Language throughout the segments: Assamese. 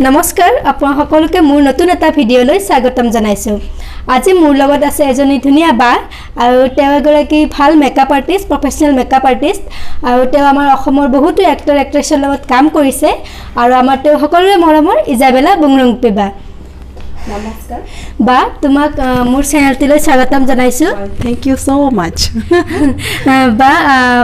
নমস্কাৰ আপোনাক সকলোকে মোৰ নতুন এটা ভিডিঅ'লৈ স্বাগতম জনাইছো। আজি মোৰ লগত আছে এজনী ধুনীয়া বা আৰু তেওঁ এগৰাকী ভাল makeup artist, professional makeup artist আৰু তেওঁ আমাৰ অসমৰ বহুতো এক্টৰ এক্ট্ৰেছৰ লগত কাম কৰিছে আৰু আমাৰ তেওঁ সকলোৰে মৰমৰ ইজাবেলা বুংৰুংপি বা। নমস্কাৰ বা তোমাক মোৰ চেনেলটোলৈ স্বাগতম জনাইছো। থ্যাংক ইউ সো মাচ। বা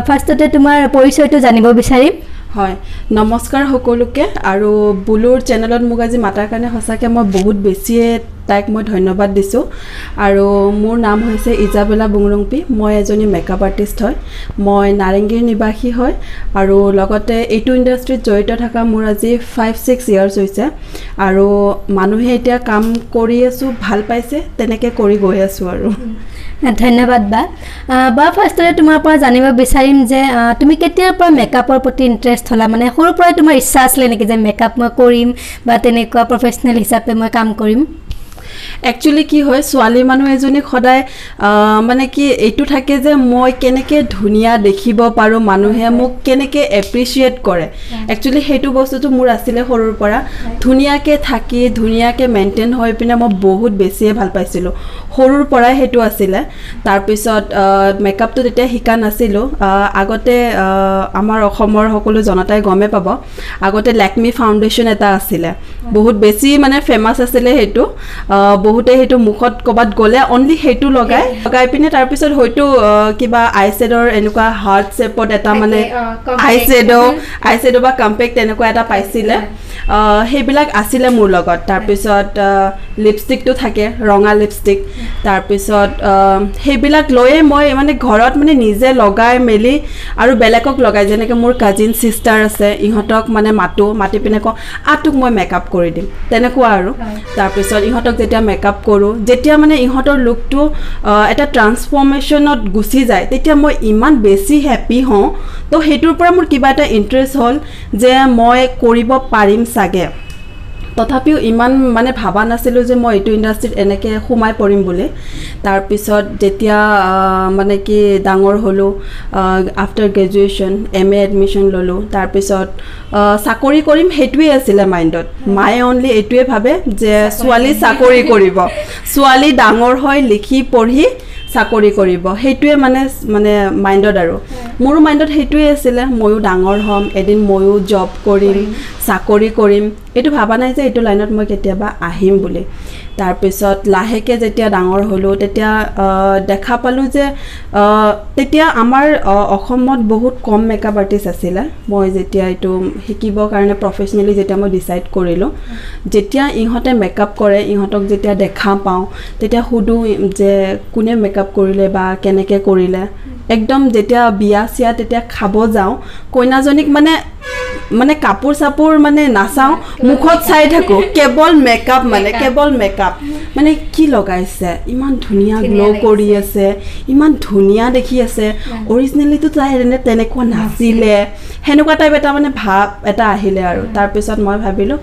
ফাৰ্ষ্টতে তোমাৰ পৰিচয়টো জানিব বিচাৰিম। হয় নমস্কাৰ সকলোকে আৰু বুলুৰ চেনেলত মোক আজি মাতাৰ কাৰণে সঁচাকৈ মই বহুত বেছিয়ে তাইক মই ধন্যবাদ দিছোঁ আৰু মোৰ নাম হৈছে ইজাবেলা বুংৰুংপি। মই এজনী মেকআপ আৰ্টিষ্ট হয়। মই নাৰেংগীৰ নিবাসী হয় আৰু লগতে এইটো ইণ্ডাষ্ট্ৰীত জড়িত থকা মোৰ আজি 5-6 ইয়াৰ্ছ হৈছে আৰু মানুহে এতিয়া কাম কৰি আছোঁ, ভাল পাইছে, তেনেকৈ কৰি গৈ আছোঁ আৰু। ধন্যবাদ বা। ফাৰ্ষ্টতে তোমাৰ পৰা জানিব বিচাৰিম যে তুমি কেতিয়াৰ পৰা মেকআপৰ প্ৰতি ইণ্টাৰেষ্ট হ'লা, মানে সৰুৰ পৰাই তোমাৰ ইচ্ছা আছিলে নেকি যে মেকআপ মই কৰিম বা তেনেকুৱা প্ৰফেচনেল হিচাপে মই কাম কৰিম? একচুৱেলি কি হয়, ছোৱালী মানুহ এজনীক সদায় মানে কি এইটো থাকে যে মই কেনেকৈ ধুনীয়া দেখিব পাৰোঁ, মানুহে মোক কেনেকৈ এপ্ৰিচিয়েট কৰে। একচুৱেলি সেইটো বস্তুটো মোৰ আছিলে সৰুৰ পৰা। ধুনীয়াকৈ থাকি ধুনীয়াকৈ মেইনটেইন হৈ পিনে মই বহুত বেছিয়ে ভাল পাইছিলোঁ, সৰুৰ পৰাই সেইটো আছিলে। তাৰপিছত মেকআপটো তেতিয়া শিকা নাছিলোঁ। আগতে আমাৰ অসমৰ সকলো জনতাই গমে পাব, আগতে লেকমি ফাউণ্ডেশ্যন এটা আছিলে, বহুত বেছি মানে ফেমাছ আছিলে সেইটো। বহুতে সেইটো মুখত ক'ৰবাত গ'লে অনলি সেইটো লগাই পিনে তাৰপিছত হয়তো কিবা আইশ্বেডৰ এনেকুৱা হাৰ্ট শ্বেপত এটা মানে আইশ্বেডো বা কম্পেক্ট তেনেকুৱা এটা পাইছিলে, সেইবিলাক আছিলে মোৰ লগত। তাৰপিছত লিপষ্টিকটো থাকে, ৰঙা লিপষ্টিক। তাৰপিছত সেইবিলাক লৈয়ে মই মানে ঘৰত মানে নিজে লগাই মেলি আৰু বেলেগক লগাই, যেনেকৈ মোৰ কাজিন ছিষ্টাৰ আছে, ইহঁতক মানে মাতি পিনে কওঁ তোক মই মেকআপ কৰি দিম, তেনেকুৱা আৰু। তাৰপিছত ইহঁতক যেতিয়া মেকআপ কৰোঁ, যেতিয়া মানে ইহঁতৰ লুকটো এটা ট্ৰান্সফৰ্মেশ্যনত গুচি যায়, তেতিয়া মই ইমান বেছি হেপ্পী হওঁ। তো সেইটোৰ পৰা মোৰ কিবা এটা ইণ্টাৰেষ্ট হ'ল যে মই কৰিব পাৰিম চাগে। তথাপিও ইমান মানে ভাবা নাছিলোঁ যে মই এইটো ইণ্ডাষ্ট্ৰীত এনেকৈ সোমাই পৰিম বুলি। তাৰপিছত যেতিয়া মানে কি ডাঙৰ হ'লোঁ, আফটাৰ গ্ৰেজুৱেশ্যন MA এডমিশ্যন ল'লোঁ, তাৰপিছত চাকৰি কৰিম সেইটোৱে আছিলে মাইণ্ডত। মায়ে অনলি এইটোৱে ভাবে যে ছোৱালী চাকৰি কৰিব, ছোৱালী ডাঙৰ হৈ লিখি পঢ়ি চাকৰি কৰিব, সেইটোৱে মানে মাইণ্ডত আৰু। মোৰো মাইণ্ডত সেইটোৱে আছিলে, ময়ো ডাঙৰ হ'ম এদিন, ময়ো জব কৰিম, চাকৰি কৰিম। এইটো ভাবা নাই যে এইটো লাইনত মই কেতিয়াবা আহিম বুলি। তাৰপিছত লাহেকৈ যেতিয়া ডাঙৰ হ'লোঁ, তেতিয়া দেখা পালোঁ যে তেতিয়া আমাৰ অসমত বহুত কম মেকআপ আৰ্টিষ্ট আছিলে। মই যেতিয়া এইটো শিকিবৰ কাৰণে প্ৰফেচনেলি যেতিয়া মই ডিচাইড কৰিলোঁ, যেতিয়া ইহঁতে মেকআপ কৰে, ইহঁতক যেতিয়া দেখা পাওঁ, তেতিয়া সুধোঁ যে কোনে মেকআপ কৰিলে বা কেনেকৈ কৰিলে। একদম যেতিয়া বিয়া চিয়া তেতিয়া খাব যাওঁ, কইনাজনীক মানে কাপোৰ চাপোৰ মানে নাচাওঁ, মুখত চাই থাকোঁ, কেৱল মেকআপ মানে কি লগাইছে, ইমান ধুনীয়া গ্ল' কৰি আছে, ইমান ধুনীয়া দেখি আছে, অৰিজিনেলিটো তাই তেনেকুৱা নাছিলে, সেনেকুৱা টাইপ এটা মানে ভাৱ এটা আহিলে আৰু। তাৰপিছত মই ভাবিলোঁ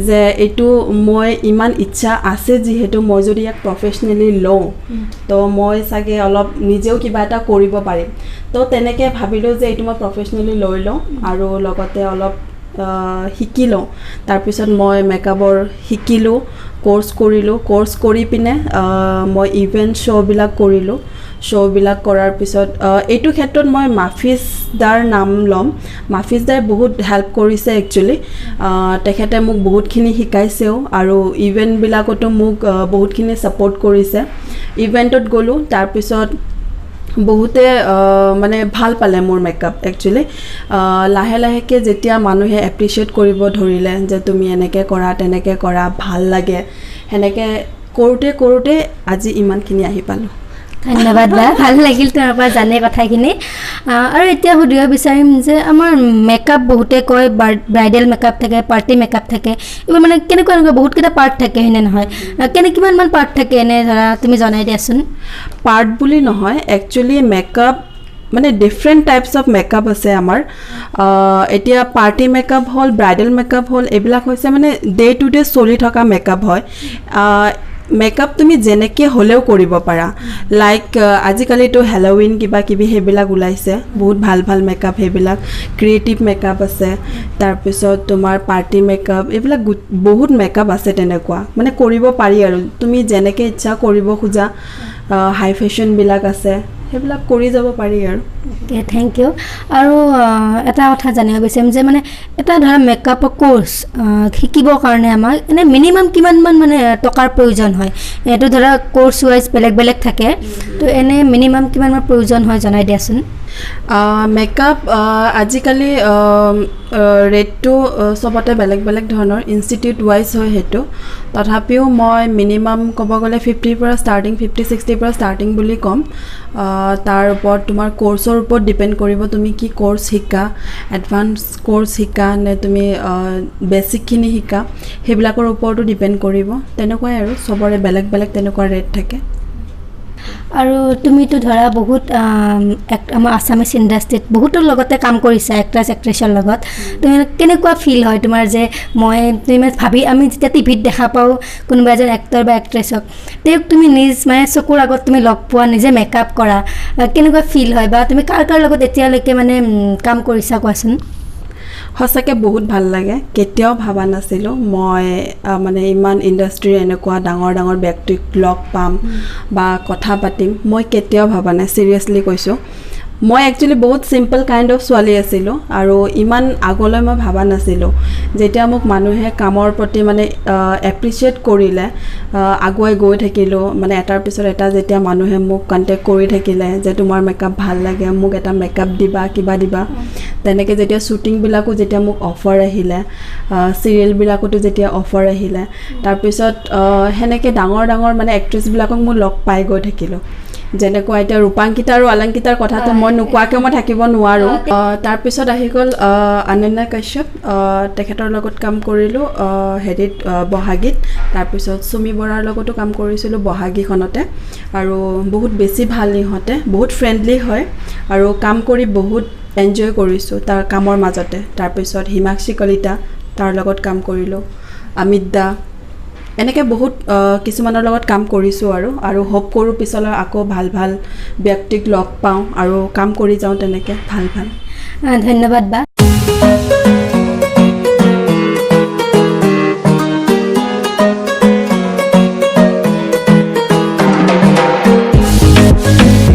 যে এইটো মই ইমান ইচ্ছা আছে যিহেতু, মই যদি ইয়াক প্ৰফেচনেলি লওঁ তো মই চাগে অলপ নিজেও কিবা এটা কৰিব পাৰিম। তো তেনেকৈ ভাবিলোঁ যে এইটো মই প্ৰফেচনেলি লৈ লওঁ আৰু লগতে অলপ শিকি লওঁ। তাৰপিছত মই মেকআপৰ শিকিলোঁ, কোৰ্চ কৰিলোঁ, কোৰ্চ কৰি পিনে মই ইভেণ্ট শ্ব'বিলাক কৰিলোঁ। শ্ব'বিলাক কৰাৰ পিছত এইটো ক্ষেত্ৰত মই মাফিজ দাৰ নাম ল'ম। মাফিজ দাই বহুত হেল্প কৰিছে একচুৱেলি। তেখেতে মোক বহুতখিনি শিকাইছেও আৰু ইভেণ্টবিলাকতো মোক বহুতখিনি ছাপোৰ্ট কৰিছে। ইভেণ্টত গ'লোঁ, তাৰপিছত বহুতে মানে ভাল পালে মোৰ মেকআপ একচুৱেলি। লাহে লাহেকৈ যেতিয়া মানুহে এপ্ৰিচিয়েট কৰিব ধৰিলে যে তুমি এনেকৈ কৰা তেনেকৈ কৰা, ভাল লাগে, সেনেকৈ কৰোঁতে আজি ইমানখিনি আহি পালোঁ। ধন্যবাদ বা, ভাল লাগিল তোমাৰ পৰা জানে কথাখিনি। আৰু এতিয়া সুধিব বিচাৰিম যে আমাৰ মেকআপ বহুতে কয় ব্ৰাইডেল মেকআপ থাকে, পাৰ্টি মেকআপ থাকে, এইবোৰ মানে কেনেকুৱা বহুতকেইটা পাৰ্ট থাকে হয়নে নহয়? কিমানমান পাৰ্ট থাকে এনে ধৰা তুমি জনাই দিয়াচোন। পাৰ্ট বুলি নহয়, একচুৱেলি মেকআপ মানে ডিফাৰেণ্ট টাইপছ অফ মেকআপ আছে আমাৰ। এতিয়া পাৰ্টি মেকআপ হ'ল, ব্ৰাইডেল মেকআপ হ'ল, এইবিলাক হৈছে মানে ডে টু ডে চলি থকা মেকআপ হয়। মেকআপ তুমি যেনেকৈ হ'লেও কৰিব পাৰা লাইক আজিকালিতো হেলোইন কিবা কিবি সেইবিলাক ওলাইছে বহুত ভাল ভাল মেকআপ সেইবিলাক ক্ৰিয়েটিভ মেকআপ আছে তাৰপিছত তোমাৰ পাৰ্টি মেকআপ এইবিলাক বহুত মেকআপ আছে তেনেকুৱা মানে কৰিব পাৰি আৰু তুমি যেনেকৈ ইচ্ছা কৰিব খোজা হাই ফেশ্বনবিলাক আছে সেইবিলাক কৰি যাব পাৰি আৰু অ'কে থেংক ইউ আৰু এটা কথা জানিব বিচাৰিম যে মানে এটা ধৰা মেকআপৰ কোৰ্চ শিকিবৰ কাৰণে আমাক এনে মিনিমাম কিমানমান মানে টকাৰ প্ৰয়োজন হয় এইটো ধৰা কোৰ্চ ৱাইজ বেলেগ বেলেগ থাকে তো এনে মিনিমাম কিমানমান প্ৰয়োজন হয় জনাই দিয়াচোন মেকআপ আজিকালি ৰেটটো চবতে বেলেগ বেলেগ ধৰণৰ ইনষ্টিটিউট ৱাইজ হয় সেইটো তথাপিও মই মিনিমাম ক'ব গ'লে 50ৰ পৰা ষ্টাৰ্টিং 50-60ৰ পৰা ষ্টাৰ্টিং বুলি ক'ম তাৰ ওপৰত তোমাৰ কোৰ্চৰ ওপৰত ডিপেণ্ড কৰিব তুমি কি কোৰ্চ শিকা এডভান্স কোৰ্চ শিকা নে তুমি বেছিকখিনি শিকা সেইবিলাকৰ ওপৰতো ডিপেণ্ড কৰিব তেনেকুৱাই আৰু চবৰে বেলেগ বেলেগ তেনেকুৱা ৰেট থাকে আৰু তুমিতো ধৰা বহুত আমাৰ আছামিছ ইণ্ডাষ্ট্ৰীত বহুতৰ লগতে কাম কৰিছা এক্ট্ৰেছৰ লগত তুমি কেনেকুৱা ফিল হয় তোমাৰ যে তুমি আমি যেতিয়া টিভিত দেখা পাওঁ কোনোবা এজন এক্টৰ বা এক্ট্ৰেছক তেওঁক তুমি নিজ মানে চকুৰ আগত তুমি লগ পোৱা নিজে মেকআপ কৰা কেনেকুৱা ফিল হয় বা তুমি কাৰ লগত এতিয়ালৈকে মানে কাম কৰিছা কোৱাচোন সঁচাকৈ বহুত ভাল লাগে কেতিয়াও ভাবা নাছিলোঁ মই মানে ইমান ইণ্ডাষ্ট্ৰীৰ এনেকুৱা ডাঙৰ ডাঙৰ ব্যক্তিক লগ পাম বা কথা পাতিম মই কেতিয়াও ভাবা নাই চিৰিয়াছলি কৈছোঁ মই একচুৱেলি বহুত চিম্পল কাইণ্ড অফ ছোৱালী আছিলোঁ আৰু ইমান আগলৈ মই ভাবা নাছিলোঁ যেতিয়া মোক মানুহে কামৰ প্ৰতি মানে এপ্ৰিচিয়েট কৰিলে আগুৱাই গৈ থাকিলোঁ মানে এটাৰ পিছত এটা যেতিয়া মানুহে মোক কণ্টেক্ট কৰি থাকিলে যে তোমাৰ মেকআপ ভাল লাগে মোক এটা মেকআপ দিবা কিবা দিবা তেনেকৈ যেতিয়া শ্বুটিংবিলাকো যেতিয়া মোক অফাৰ আহিলে চিৰিয়েলবিলাকতো যেতিয়া অফাৰ আহিলে তাৰপিছত সেনেকৈ ডাঙৰ ডাঙৰ মানে এক্ট্ৰেছবিলাকক মই লগ পাই গৈ থাকিলোঁ যেনেকুৱা এতিয়া ৰূপাংকিতা আৰু অলংকিতাৰ কথাটো মই নোকোৱাকৈ মই থাকিব নোৱাৰোঁ তাৰপিছত আহি গ'ল অনন্যা কাশ্যপ তেখেতৰ লগত কাম কৰিলোঁ হেৰিত বহাগীত তাৰপিছত চুমি বৰাৰ লগতো কাম কৰিছিলোঁ বহাগীখনতে আৰু বহুত বেছি ভাল ইহঁতে বহুত ফ্ৰেণ্ডলি হয় আৰু কাম কৰি বহুত এনজয় কৰিছোঁ তাৰ কামৰ মাজতে তাৰপিছত হিমাক্ষী কলিতা তাৰ লগত কাম কৰিলোঁ অমিত দা এনেকৈ বহুত কিছুমানৰ লগত কাম কৰিছোঁ আৰু হোপ কৰোঁ পিছলৈ আকৌ ভাল ভাল ব্যক্তিক লগ পাওঁ আৰু কাম কৰি যাওঁ তেনেকৈ ভাল ভাল ধন্যবাদ বা